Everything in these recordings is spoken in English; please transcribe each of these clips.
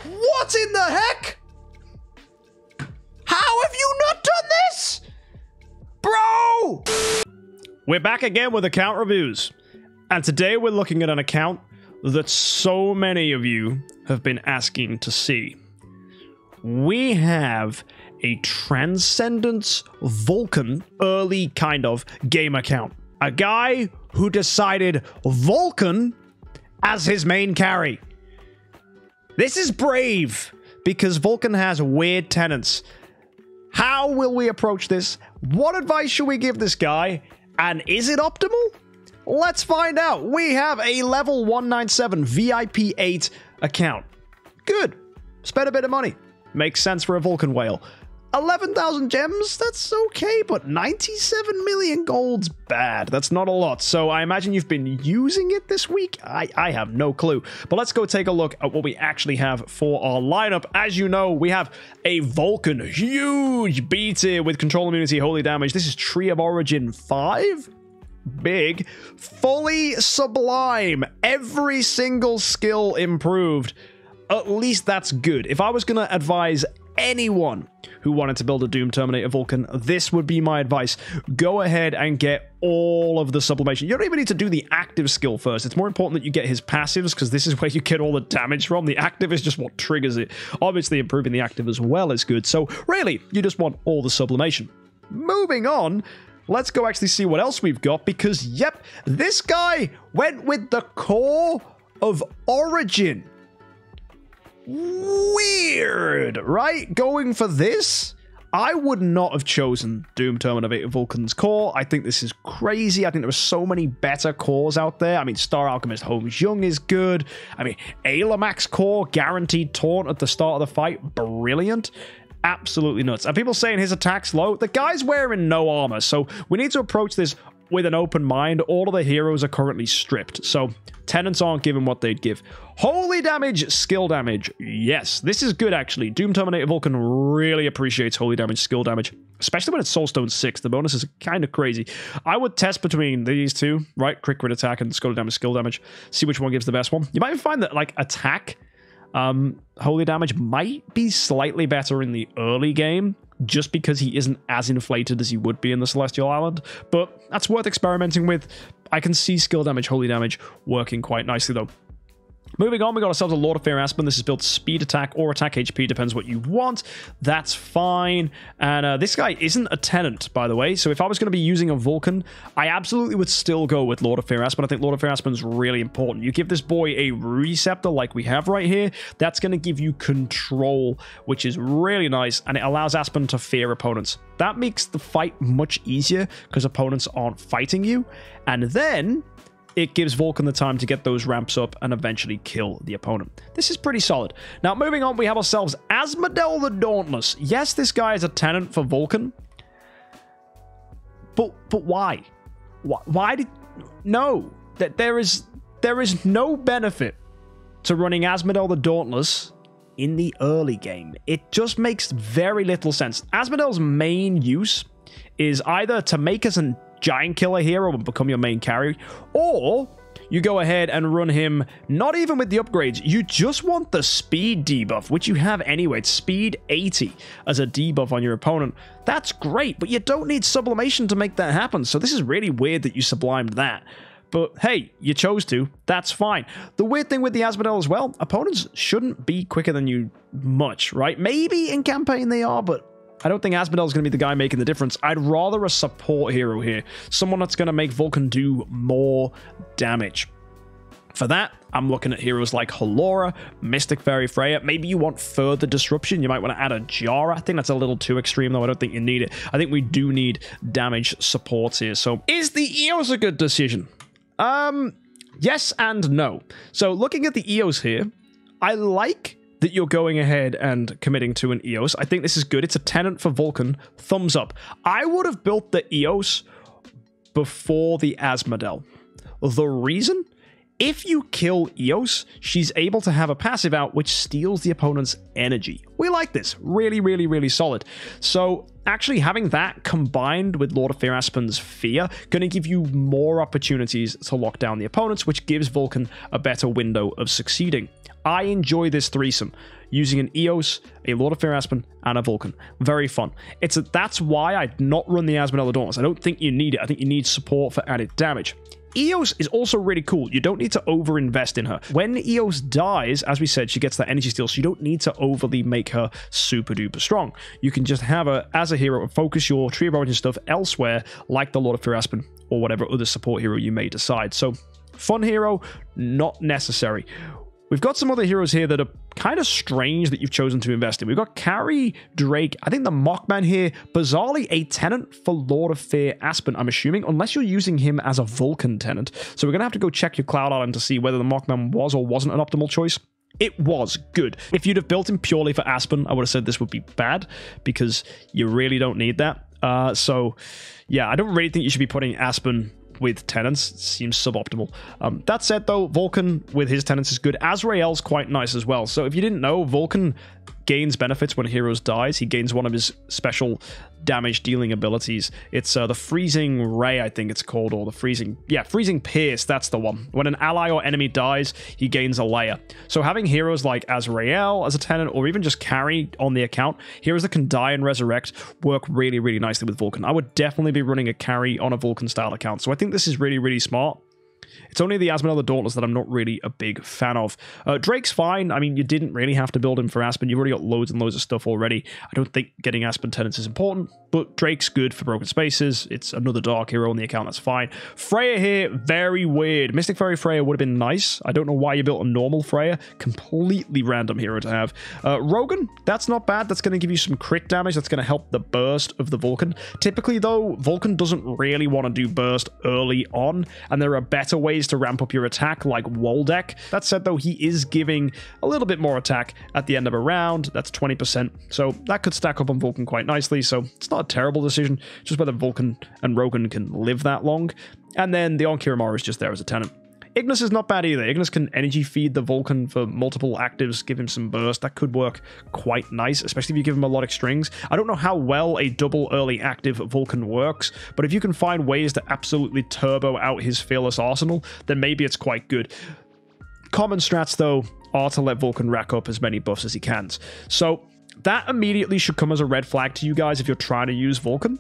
What in the heck? How have you not done this? Bro! We're back again with account reviews. And today we're looking at an account that so many of you have been asking to see. We have a Transcendence Vulcan early kind of game account. A guy who decided Vulcan as his main carry. This is brave because Vulcan has weird tenants. How will we approach this? What advice should we give this guy? And is it optimal? Let's find out. We have a level 197 VIP 8 account. Good. Spend a bit of money. Makes sense for a Vulcan whale. 11,000 gems? That's okay, but 97 million gold's bad. That's not a lot, so I imagine you've been using it this week? I have no clue. But let's go take a look at what we actually have for our lineup. As you know, we have a Vulcan, huge B tier with control immunity, holy damage. This is Tree of Origin 5. Big. Fully sublime. Every single skill improved. At least that's good. If I was going to advise anyone who wanted to build a Doom Terminator Vulcan, this would be my advice. Go ahead and get all of the sublimation. You don't even need to do the active skill first. It's more important that you get his passives, because this is where you get all the damage from. The active is just what triggers it. Obviously, improving the active as well is good. So really, you just want all the sublimation. Moving on, let's go actually see what else we've got, because yep, this guy went with the core of Origin. Weird, right? Going for this? I would not have chosen Doom Terminator Vulcan's core. I think this is crazy. I think there are so many better cores out there. I mean, Star Alchemist Holmes Young is good. I mean, Ailamax core, guaranteed taunt at the start of the fight. Brilliant. Absolutely nuts. And people saying his attack's low. The guy's wearing no armor, so we need to approach this with an open mind. All of the heroes are currently stripped, so tenants aren't given what they'd give. Holy damage, skill damage. Yes, this is good, actually. Doom Terminator Vulcan really appreciates holy damage, skill damage, especially when it's Soulstone 6. The bonus is kind of crazy. I would test between these two, right? Crit attack and skill damage, see which one gives the best one. You might find that, like, attack, holy damage might be slightly better in the early game, just because he isn't as inflated as he would be in the Celestial Island, but that's worth experimenting with. I can see skill damage, holy damage working quite nicely, though. Moving on, we got ourselves a Lord of Fear Aspen. This is built speed attack or attack HP, depends what you want. That's fine. And this guy isn't a tenant, by the way, so if I was going to be using a Vulcan, I absolutely would still go with Lord of Fear Aspen. I think Lord of Fear Aspen is really important. You give this boy a Receptor like we have right here, that's going to give you control, which is really nice, and it allows Aspen to fear opponents. That makes the fight much easier because opponents aren't fighting you, and then it gives Vulcan the time to get those ramps up and eventually kill the opponent. This is pretty solid. Now, moving on, we have ourselves Asmodel the Dauntless. Yes, this guy is a tenant for Vulcan. But why? Why did... No. There is no benefit to running Asmodel the Dauntless in the early game. It just makes very little sense. Asmodel's main use is either to make us an giant killer hero and become your main carry, or you go ahead and run him not even with the upgrades. You just want the speed debuff, which you have anyway. It's speed 80 as a debuff on your opponent. That's great, but you don't need sublimation to make that happen, so this is really weird that you sublimed that. But hey, you chose to. That's fine. The weird thing with the Asmodel as well, opponents shouldn't be quicker than you much, right? Maybe in campaign they are, but I don't think Asmodel is going to be the guy making the difference. I'd rather a support hero here. Someone that's going to make Vulcan do more damage. For that, I'm looking at heroes like Halora, Mystic Fairy Freya. Maybe you want further disruption. You might want to add a Jara. I think that's a little too extreme, though. I don't think you need it. I think we do need damage supports here. So, is the EOS a good decision? Yes and no. So, looking at the EOS here, I like that you're going ahead and committing to an EOS. I think this is good. It's a tenant for Vulcan. Thumbs up. I would have built the EOS before the Asmodel. The reason? If you kill EOS, she's able to have a passive out which steals the opponent's energy. We like this. Really, really, really solid. So actually having that combined with Lord of Fear Aspen's Fear going to give you more opportunities to lock down the opponents, which gives Vulcan a better window of succeeding. I enjoy this threesome using an Eos, a Lord of Fear Aspen, and a Vulcan. Very fun. That's why I'd not run the Asmonella Dauntless. I don't think you need it. I think you need support for added damage. Eos is also really cool. You don't need to over-invest in her. When Eos dies, as we said, she gets that energy steal, so you don't need to overly make her super-duper strong. You can just have her as a hero and focus your Tree of Origin stuff elsewhere, like the Lord of Fear Aspen or whatever other support hero you may decide. So, fun hero, not necessary. We've got some other heroes here that are kind of strange that you've chosen to invest in. We've got Carrie, Drake, I think the Mockman here, bizarrely a tenant for Lord of Fear Aspen, I'm assuming, unless you're using him as a Vulcan tenant. So we're going to have to go check your Cloud Island to see whether the Mockman was or wasn't an optimal choice. It was good. If you'd have built him purely for Aspen, I would have said this would be bad, because you really don't need that. So, yeah, I don't really think you should be putting Aspen with tenants. It seems suboptimal. That said, though, Vulcan with his tenants is good. Azrael's quite nice as well. So if you didn't know, Vulcan gains benefits when heroes dies. He gains one of his special damage dealing abilities. It's the Freezing Ray, I think it's called, or the Freezing Pierce, that's the one. When an ally or enemy dies, he gains a layer. So having heroes like Azrael as a tenant, or even just Carry on the account, heroes that can die and resurrect, work really, really nicely with Vulcan. I would definitely be running a Carry on a Vulcan style account. So I think this is really, really smart. It's only the Asmonella Dauntless that I'm not really a big fan of. Drake's fine. I mean, you didn't really have to build him for Aspen. You've already got loads and loads of stuff already. I don't think getting Aspen tenants is important, but Drake's good for Broken Spaces. It's another Dark hero on the account. That's fine. Freya here, very weird. Mystic Fairy Freya would have been nice. I don't know why you built a normal Freya. Completely random hero to have. Rogan, that's not bad. That's going to give you some crit damage. That's going to help the burst of the Vulcan. Typically, though, Vulcan doesn't really want to do burst early on, and there are better ways to ramp up your attack, like Waldeck. That said, though, he is giving a little bit more attack at the end of a round. That's 20%. So that could stack up on Vulcan quite nicely. So it's not a terrible decision, just whether Vulcan and Rogan can live that long. And then the Onkiramara is just there as a tenant. Ignis is not bad either. Ignis can energy feed the Vulcan for multiple actives, give him some burst. That could work quite nice, especially if you give him melodic strings. I don't know how well a double early active Vulcan works, but if you can find ways to absolutely turbo out his Fearless Arsenal, then maybe it's quite good. Common strats, though, are to let Vulcan rack up as many buffs as he can. So that immediately should come as a red flag to you guys if you're trying to use Vulcan.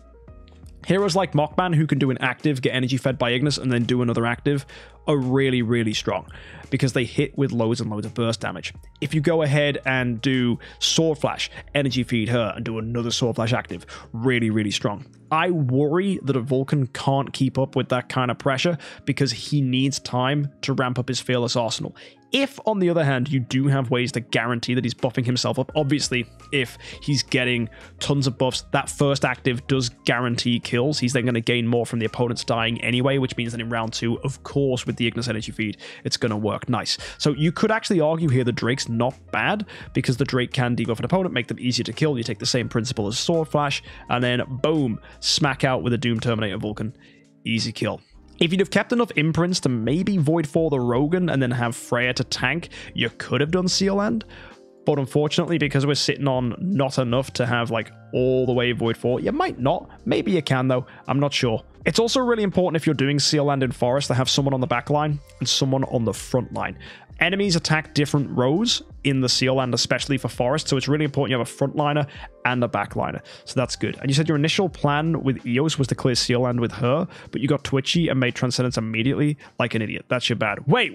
Heroes like Mockman, who can do an active, get energy fed by Ignis, and then do another active, are really, really strong because they hit with loads and loads of burst damage. If you go ahead and do Sword Flash, energy feed her, and do another Sword Flash active, really, really strong. I worry that a Vulcan can't keep up with that kind of pressure because he needs time to ramp up his Fearless Arsenal. If, on the other hand, you do have ways to guarantee that he's buffing himself up, obviously, if he's getting tons of buffs, that first active does guarantee kills. He's then going to gain more from the opponents dying anyway, which means that in round 2, of course, with the Ignis energy feed, it's going to work nice. So you could actually argue here that Drake's not bad, because the Drake can debuff an opponent, make them easier to kill. You take the same principle as Sword Flash, and then boom, smack out with a Doom Terminator Vulcan. Easy kill. If you'd have kept enough imprints to maybe Void for the Rogan and then have Freya to tank, you could have done Seal End. But unfortunately, because we're sitting on not enough to have like all the way Void 4, you might not. Maybe you can though. I'm not sure. It's also really important if you're doing Seal Land in Forest to have someone on the back line and someone on the front line. Enemies attack different rows in the Seal Land, especially for Forest, so it's really important you have a frontliner and a backliner. So that's good. And you said your initial plan with Eos was to clear Seal Land with her, but you got twitchy and made Transcendence immediately like an idiot. That's your bad. Wait.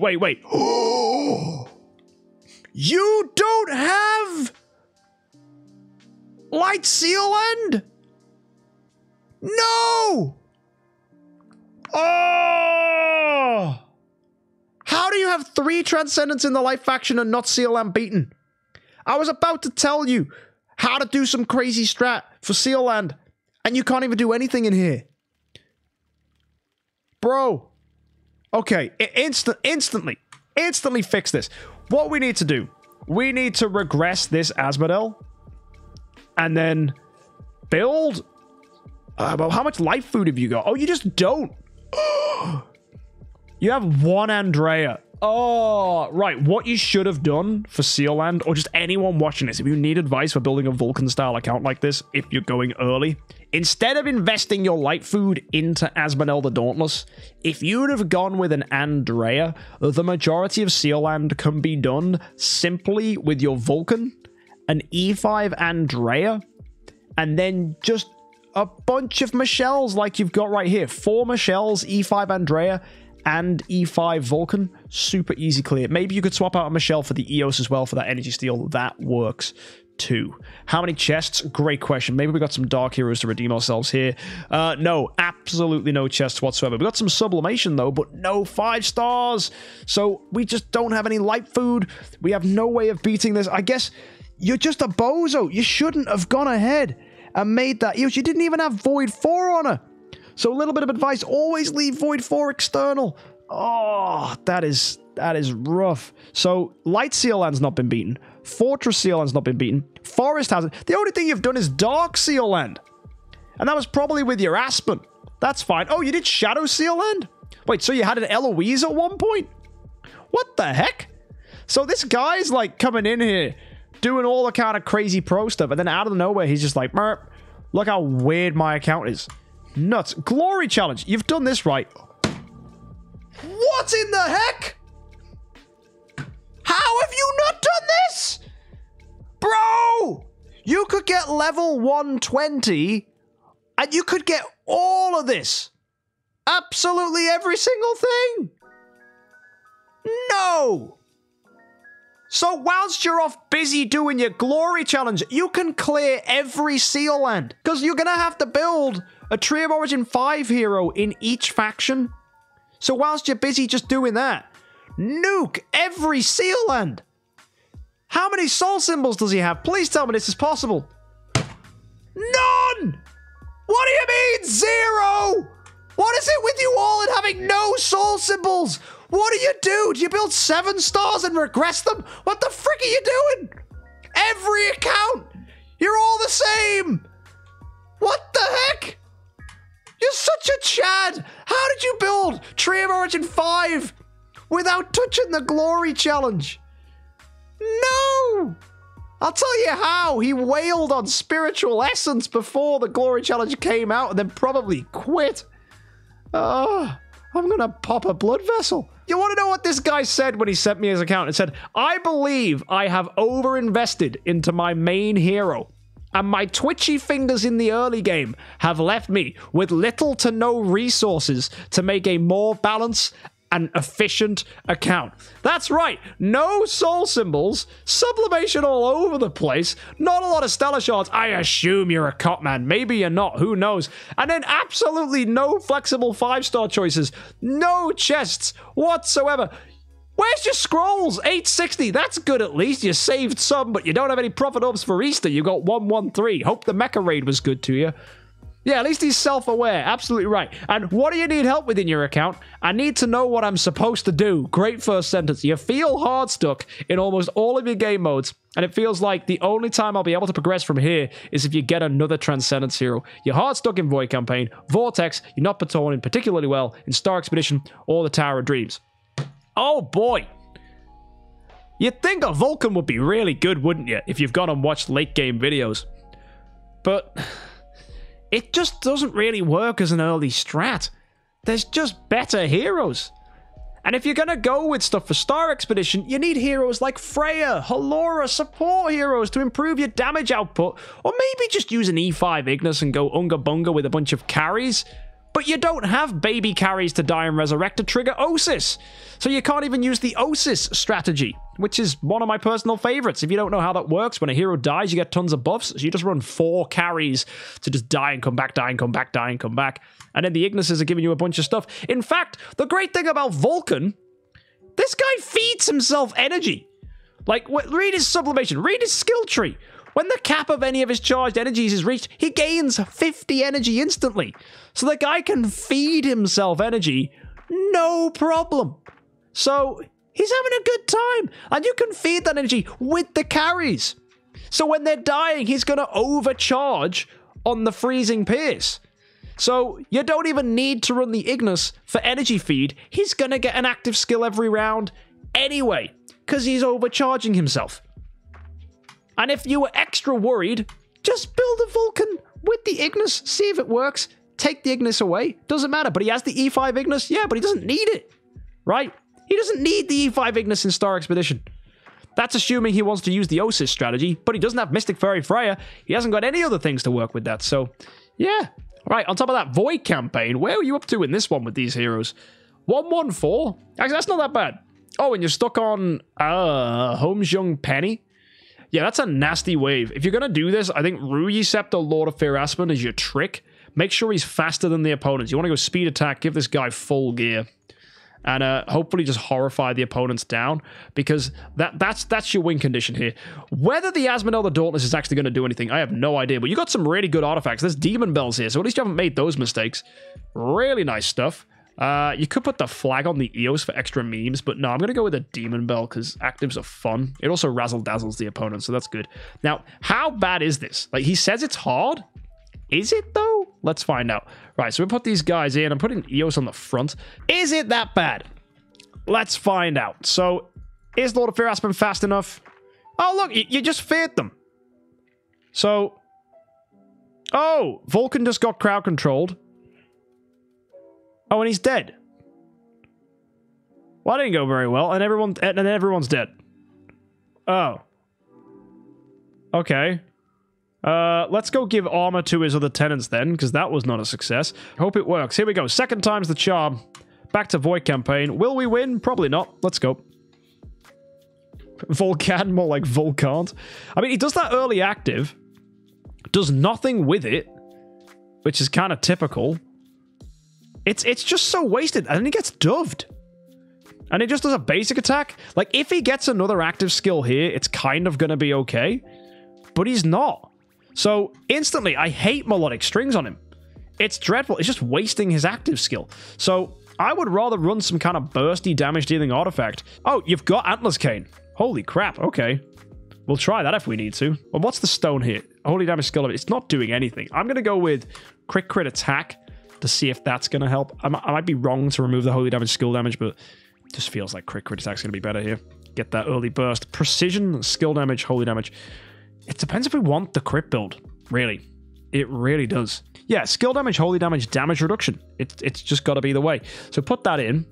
You don't have Light Seal End? No! Oh! How do you have 3 Transcendence in the Light faction and not Seal Land beaten? I was about to tell you how to do some crazy strat for Seal Land, and you can't even do anything in here. Bro. Okay, instantly fix this. What we need to do, we need to regress this Asmodel, and then build... well, how much life food have you got? Oh, you just don't. You have 1 Andrea. Oh, right. What you should have done for Sealand, or just anyone watching this, if you need advice for building a Vulcan-style account like this, if you're going early, instead of investing your light food into Asmonel the Dauntless, if you'd have gone with an Andrea, the majority of Sealand can be done simply with your Vulcan, an E5 Andrea, and then just a bunch of Michelles like you've got right here. 4 Michelles, E5 Andrea, and E5 Vulcan. Super easy clear. Maybe you could swap out a Michelle for the EOS as well for that energy steal. That works too. How many chests? Great question. Maybe we got some Dark Heroes to redeem ourselves here. No, absolutely no chests whatsoever. We got some sublimation though, but no 5 stars. So we just don't have any light food. We have no way of beating this. I guess you're just a bozo. You shouldn't have gone ahead and made that EOS. You didn't even have Void 4 on her. So a little bit of advice, always leave Void 4 external. Oh, that is rough. So Light Sealand's not been beaten. Fortress Sealand's not been beaten. Forest hasn't. The only thing you've done is Dark Sealand. And that was probably with your Aspen. That's fine. Oh, you did Shadow Sealand? Wait, so you had an Eloise at one point? What the heck? So this guy's like coming in here, doing all the kind of crazy pro stuff, and then out of nowhere, he's just like, Merp, look how weird my account is. Nuts. Glory challenge. You've done this right. What in the heck? How have you not done this? Bro! You could get level 120 and you could get all of this. Absolutely every single thing. No! So whilst you're off busy doing your glory challenge, you can clear every Sealand. Because you're going to have to build a Tree of Origin 5 hero in each faction. So whilst you're busy just doing that, nuke every Sealand. How many soul symbols does he have? Please tell me this is possible. None! What do you mean, 0? What is it with you all and having no soul symbols? What do you do? Do you build 7 stars and regress them? What the frick are you doing? Every account, you're all the same. What the heck? You're such a Chad. How did you build Tree of Origin 5 without touching the glory challenge? No! I'll tell you how. He wailed on Spiritual Essence before the glory challenge came out and then probably quit. I'm gonna pop a blood vessel. You want to know what this guy said when he sent me his account? It said, I believe I have overinvested into my main hero, and my twitchy fingers in the early game have left me with little to no resources to make a more balanced and efficient account. That's right, no soul symbols, sublimation all over the place, not a lot of stellar shards. I assume you're a cop man, maybe you're not, who knows? And then absolutely no flexible 5-star choices, no chests whatsoever. Where's your scrolls? 860, that's good at least. You saved some, but you don't have any profit orbs for Easter. You got 113. Hope the mecha raid was good to you. Yeah, at least he's self-aware. Absolutely right. And what do you need help with in your account? I need to know what I'm supposed to do. Great first sentence. You feel hard stuck in almost all of your game modes, and it feels like the only time I'll be able to progress from here is if you get another Transcendence hero. You're hard stuck in Void Campaign, Vortex, you're not performing particularly well in Star Expedition or the Tower of Dreams. Oh boy. You'd think a Vulcan would be really good, wouldn't you, if you've gone and watched late game videos. But it just doesn't really work as an early strat. There's just better heroes. And if you're going to go with stuff for Star Expedition, you need heroes like Freya, Halora, support heroes to improve your damage output, or maybe just use an E5 Ignis and go unga bunga with a bunch of carries. But you don't have baby carries to die and resurrect to trigger Osis. So you can't even use the Osis strategy, which is one of my personal favorites. If you don't know how that works, when a hero dies, you get tons of buffs. So you just run 4 carries to just die and come back, die and come back, die and come back. And then the Ignises are giving you a bunch of stuff. In fact, the great thing about Vulcan, this guy feeds himself energy. Like, read his sublimation, read his skill tree. When the cap of any of his charged energies is reached, he gains 50 energy instantly. So the guy can feed himself energy, no problem. So he's having a good time. And you can feed that energy with the carries. So when they're dying, he's going to overcharge on the freezing pierce. So you don't even need to run the Ignis for energy feed. He's going to get an active skill every round anyway, because he's overcharging himself. And if you were extra worried, just build a Vulcan with the Ignis, see if it works, take the Ignis away, doesn't matter. But he has the E5 Ignis, yeah, but he doesn't need it, right? He doesn't need the E5 Ignis in Star Expedition. That's assuming he wants to use the Osis strategy, but he doesn't have Mystic Fairy Freya. He hasn't got any other things to work with that, so yeah. Right, on top of that Void campaign, where are you up to in this one with these heroes? 114? Actually, that's not that bad. Oh, and you're stuck on Holmes Young Penny. Yeah, that's a nasty wave. If you're going to do this, I think Ruyi Scepter, Lord of Fear Aspen is your trick. Make sure he's faster than the opponents. You want to go speed attack, give this guy full gear. And hopefully just horrify the opponents down, because that's your win condition here. Whether the Asmodel the Dauntless is actually going to do anything, I have no idea. But you got some really good artifacts. There's Demon Bells here, so at least you haven't made those mistakes. Really nice stuff. You could put the flag on the Eos for extra memes, but no, I'm going to go with a Demon Bell because actives are fun. It also razzle-dazzles the opponent, so that's good. Now, how bad is this? Like, he says it's hard. Is it, though? Let's find out. Right, so we put these guys in. I'm putting Eos on the front. Is it that bad? Let's find out. So, is Lord of Fear Aspen fast enough? Oh, look, you just feared them. So, oh, Vulcan just got crowd controlled. Oh, and he's dead. Well, that didn't go very well, and everyone's dead. Oh. Okay. Let's go give armor to his other tenants then, because that was not a success. Hope it works. Here we go. Second time's the charm. Back to Void campaign. Will we win? Probably not. Let's go. Vulcan, more like Vulcant. I mean, he does that early active. Does nothing with it, which is kind of typical. It's just so wasted, and then he gets doved. And he just does a basic attack. Like, if he gets another active skill here, it's kind of going to be okay. But he's not. So, instantly, I hate melodic strings on him. It's dreadful. It's just wasting his active skill. So, I would rather run some kind of bursty damage-dealing artifact. Oh, you've got Antler's Cane. Holy crap, okay. We'll try that if we need to. Well, what's the stone here? Holy damage skill. It's not doing anything. I'm going to go with crit attack to see if that's going to help. I might be wrong to remove the holy damage skill damage, but it just feels like crit attack's going to be better here. Get that early burst. Precision, skill damage, holy damage. It depends if we want the crit build, really. It really does. Yeah, skill damage, holy damage, damage reduction. It's just got to be the way. So put that in.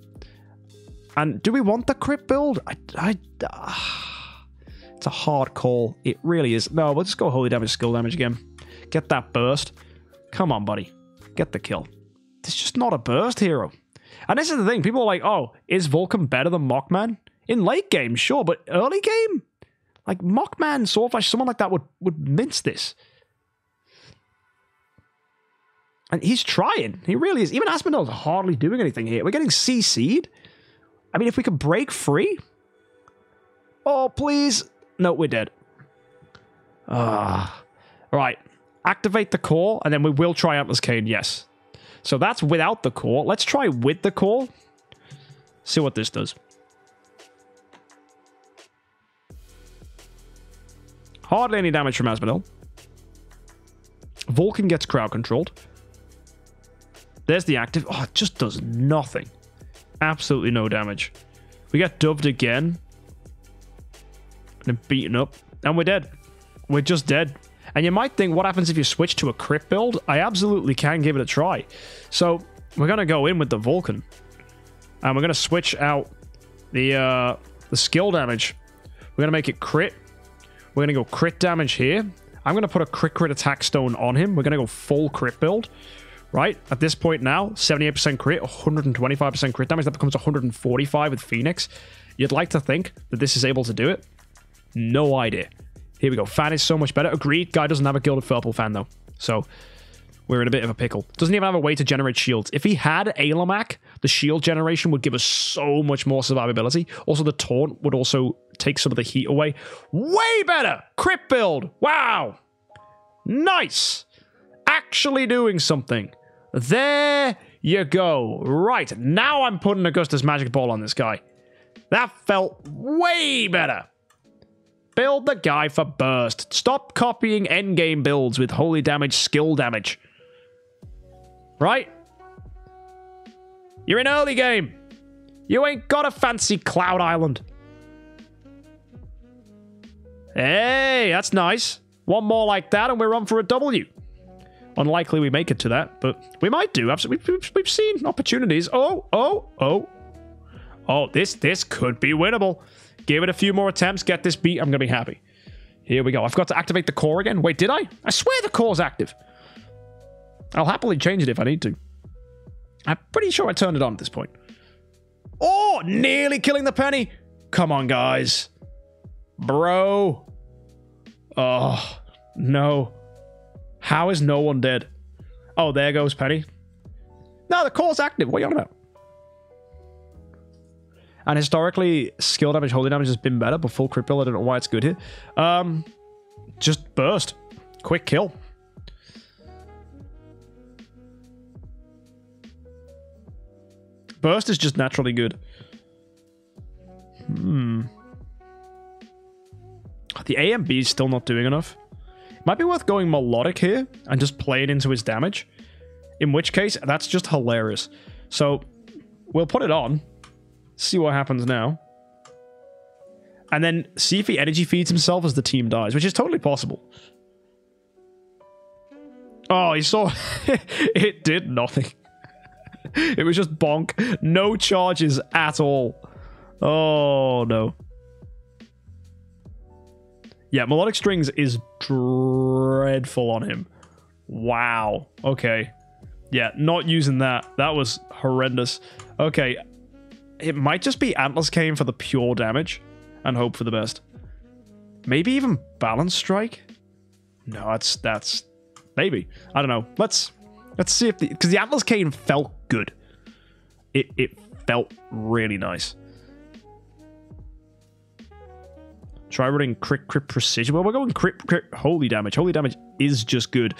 And do we want the crit build? It's a hard call. It really is. No, we'll just go holy damage, skill damage again. Get that burst. Come on, buddy. Get the kill. It's just not a burst hero. And this is the thing. People are like, oh, is Vulcan better than Mockman? In late game, sure, but early game? Like, Mockman, Swordflash, someone like that would mince this. And he's trying. He really is. Even Asmondel's hardly doing anything here. We're getting CC'd. I mean, if we could break free. Oh, please. No, we're dead. Right. Activate the core, and then we will try Antler's Cane, yes. So that's without the core. Let's try with the core. See what this does. Hardly any damage from Asmodel. Vulcan gets crowd controlled. There's the active. Oh, it just does nothing. Absolutely no damage. We get dubbed again. And then beaten up. And we're dead. We're just dead. And you might think, what happens if you switch to a crit build? I absolutely can give it a try. So, we're going to go in with the Vulcan. And we're going to switch out the skill damage. We're going to make it crit. We're going to go crit damage here. I'm going to put a crit attack stone on him. We're going to go full crit build. Right? At this point now, 78% crit, 125% crit damage. That becomes 145 with Phoenix. You'd like to think that this is able to do it. No idea. Here we go. Fan is so much better. Agreed. Guy doesn't have a Gilded Purple fan, though. So, we're in a bit of a pickle. Doesn't even have a way to generate shields. If he had Ailamak, the shield generation would give us so much more survivability. Also, the taunt would also take some of the heat away. Way better! Crit build! Wow! Nice! Actually doing something. There you go. Right. Now I'm putting Augustus Magic Ball on this guy. That felt way better. Build the guy for burst. Stop copying endgame builds with holy damage, skill damage. Right? You're in early game. You ain't got a fancy Cloud Island. Hey, that's nice. One more like that and we're on for a W. Unlikely we make it to that, but we might do. Absolutely. We've seen opportunities. Oh, this could be winnable. Give it a few more attempts, get this beat. I'm going to be happy. Here we go. I've got to activate the core again. Wait, did I? I swear the core's active. I'll happily change it if I need to. I'm pretty sure I turned it on at this point. Oh, nearly killing the penny. Come on, guys. Bro. Oh, no. How is no one dead? Oh, there goes Penny. No, the core's active. What are you on about? And historically, skill damage, holy damage has been better, but full crit build, I don't know why it's good here. Just burst. Quick kill. Burst is just naturally good. The AMB is still not doing enough. Might be worth going melodic here and just playing into his damage. In which case, that's just hilarious. So, we'll put it on. See what happens now. And then see if he energy feeds himself as the team dies, which is totally possible. Oh, you saw... it did nothing. It was just bonk. No charges at all. Oh, no. Yeah, melodic strings is dreadful on him. Wow. Okay. Yeah, not using that. That was horrendous. Okay. It might just be Atlas Cane for the pure damage and hope for the best. Maybe even Balance Strike? No, that's maybe. I don't know. Let's see if because the Atlas Cane felt good. It felt really nice. Try running crit precision. Well, we're going crit holy damage. Holy damage is just good.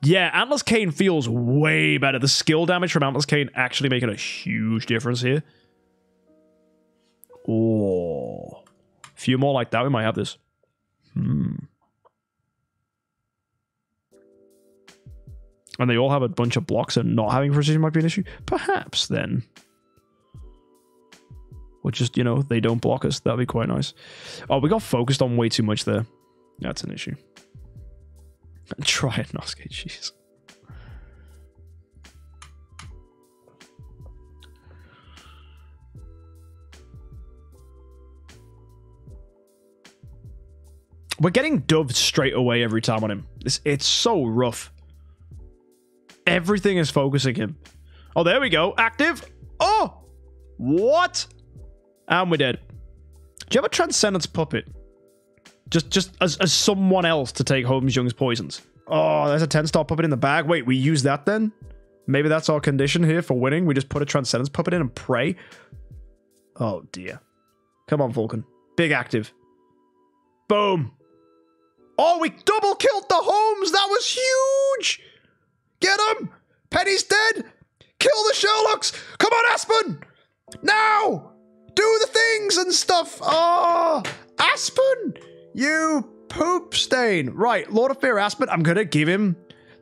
Yeah, Atlas Cane feels way better. The skill damage from Atlas Cane actually making a huge difference here. Oh, a few more like that, we might have this. And they all have a bunch of blocks, and not having precision might be an issue. Perhaps then. Or just, you know, they don't block us. That'd be quite nice. Oh, we got focused on way too much there. That's an issue. Try it, Nosuke, jeez. We're getting doved straight away every time on him. It's so rough. Everything is focusing him. Oh, there we go. Active. Oh! What? And we're dead. Do you have a Transcendence Puppet? Just as someone else to take Holmes Young's poisons. Oh, there's a 10-star puppet in the bag. Wait, we use that then? Maybe that's our condition here for winning. We just put a Transcendence Puppet in and pray. Oh, dear. Come on, Vulcan. Big active. Boom. Oh, we double killed the Holmes. That was huge. Get him. Penny's dead. Kill the Sherlocks. Come on, Aspen. Now. Do the things and stuff. Oh, Aspen. You poop stain. Right, Lord of Fear Aspen. I'm going to give him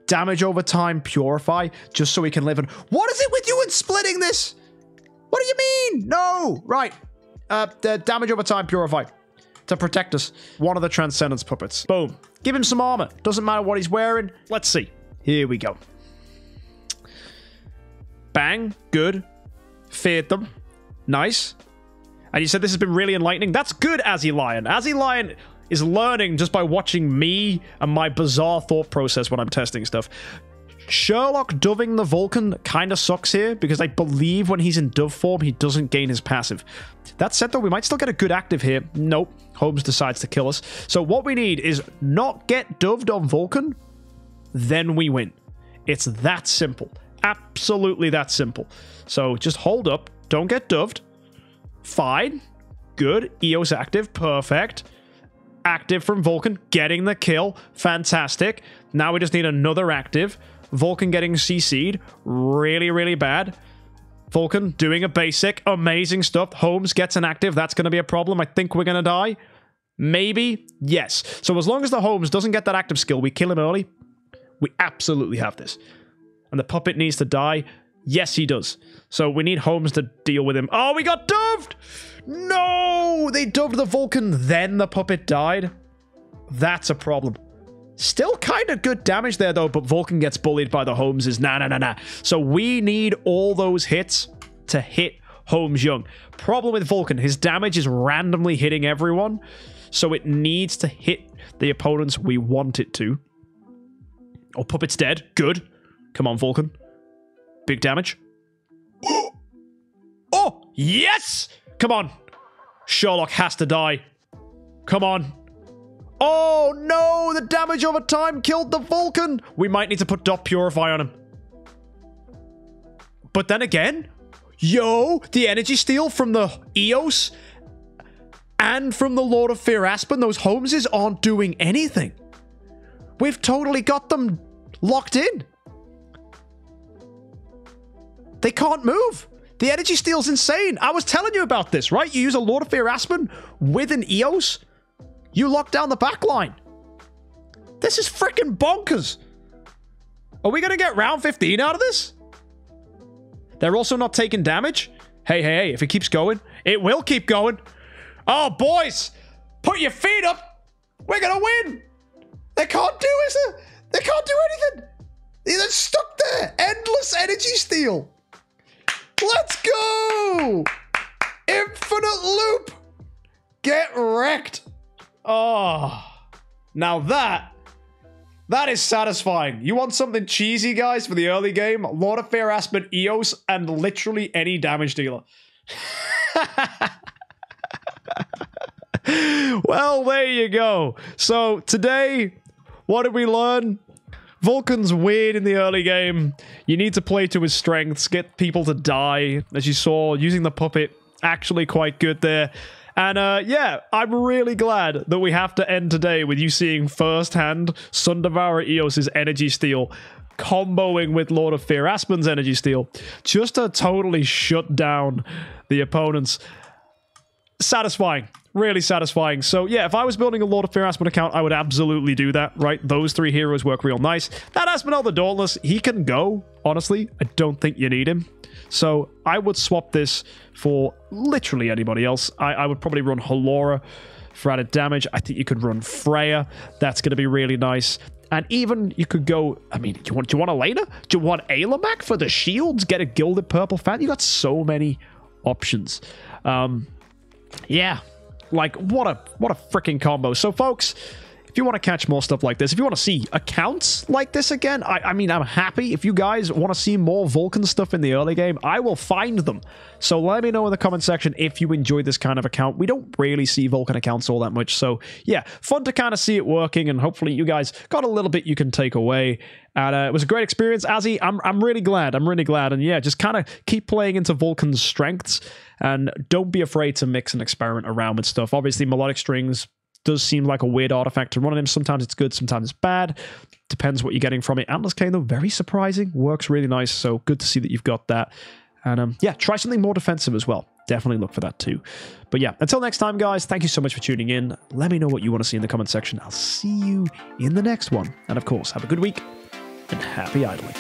damage over time purify just so he can live in. What is it with you and splitting this? What do you mean? No. Right. The damage over time purify to protect us. One of the Transcendence puppets. Boom. Give him some armor. Doesn't matter what he's wearing. Let's see. Here we go. Bang. Good. Feared them. Nice. And you said this has been really enlightening. That's good, Azzy Lion. Azzy Lion is learning just by watching me and my bizarre thought process when I'm testing stuff. Sherlock doving the Vulcan kind of sucks here because I believe when he's in dove form, he doesn't gain his passive. That said, though, we might still get a good active here. Nope. Holmes decides to kill us. So what we need is not get doved on Vulcan, then we win. It's that simple. Absolutely that simple. So just hold up. Don't get doved. Fine. Good. EOS active. Perfect. Active from Vulcan. Getting the kill. Fantastic. Now we just need another active. Vulcan getting CC'd. Really, really bad. Vulcan doing a basic. Amazing stuff. Holmes gets an active. That's going to be a problem. I think we're going to die. Maybe. Yes. So as long as the Holmes doesn't get that active skill, we kill him early. We absolutely have this. And the puppet needs to die. Yes, he does. So we need Holmes to deal with him. Oh, we got doved! No! They doved the Vulcan, then the puppet died. That's a problem. Still kind of good damage there, though, but Vulcan gets bullied by the Holmeses. Nah. So we need all those hits to hit Holmes Young. Problem with Vulcan, his damage is randomly hitting everyone, so it needs to hit the opponents we want it to. Oh, Puppet's dead. Good. Come on, Vulcan. Big damage. Oh, yes! Come on. Sherlock has to die. Come on. Oh, no! The damage over time killed the Vulcan! We might need to put Dot Purify on him. But then again, yo, the energy steal from the Eos and from the Lord of Fear Aspen, those Holmeses aren't doing anything. We've totally got them locked in. They can't move. The energy steal's insane. I was telling you about this, right? You use a Lord of Fear Aspen with an Eos, you lock down the back line. This is freaking bonkers. Are we going to get round 15 out of this? They're also not taking damage. Hey, if it keeps going, it will keep going. Oh, boys, put your feet up. We're going to win. They can't do it. They can't do anything. They're stuck there. Endless energy steal. Let's go. Infinite loop. Get wrecked. Oh, now that is satisfying. You want something cheesy, guys, for the early game? Lord of Fear Aspen, Eos, and literally any damage dealer. Well, there you go. So today, what did we learn? Vulcan's weird in the early game. You need to play to his strengths, get people to die. As you saw, using the puppet, actually quite good there. And yeah, I'm really glad that we have to end today with you seeing firsthand Sundevourer Eos's energy steal comboing with Lord of Fear Aspen's energy steal just to totally shut down the opponents. Satisfying. Really satisfying. So yeah, if I was building a Lord of Fear Aspen account, I would absolutely do that, right? Those three heroes work real nice. That Aspinall the Dauntless, he can go, honestly. I don't think you need him. So I would swap this for literally anybody else. I would probably run Halora for added damage. I think you could run Freya. That's going to be really nice. And even you could go, I mean, do you want Elena? Do you want Ailamak for the shields? Get a Gilded Purple Fan? You got so many options. Yeah. Like, what a freaking combo. So, folks, if you want to catch more stuff like this, if you want to see accounts like this again, I mean, I'm happy. If you guys want to see more Vulcan stuff in the early game, I will find them. So let me know in the comment section if you enjoyed this kind of account. We don't really see Vulcan accounts all that much. So, yeah, fun to kind of see it working, and hopefully you guys got a little bit you can take away. And it was a great experience, Azzy. I'm really glad. I'm really glad. And yeah, just kind of keep playing into Vulcan's strengths, and don't be afraid to mix and experiment around with stuff. Obviously, melodic strings does seem like a weird artifact to run on him. Sometimes it's good, sometimes it's bad. Depends what you're getting from it. Atlas Cane, though, very surprising. Works really nice, so good to see that you've got that. And yeah, try something more defensive as well. Definitely look for that too. But yeah, until next time, guys, thank you so much for tuning in. Let me know what you want to see in the comment section. I'll see you in the next one. And of course, have a good week and happy idling.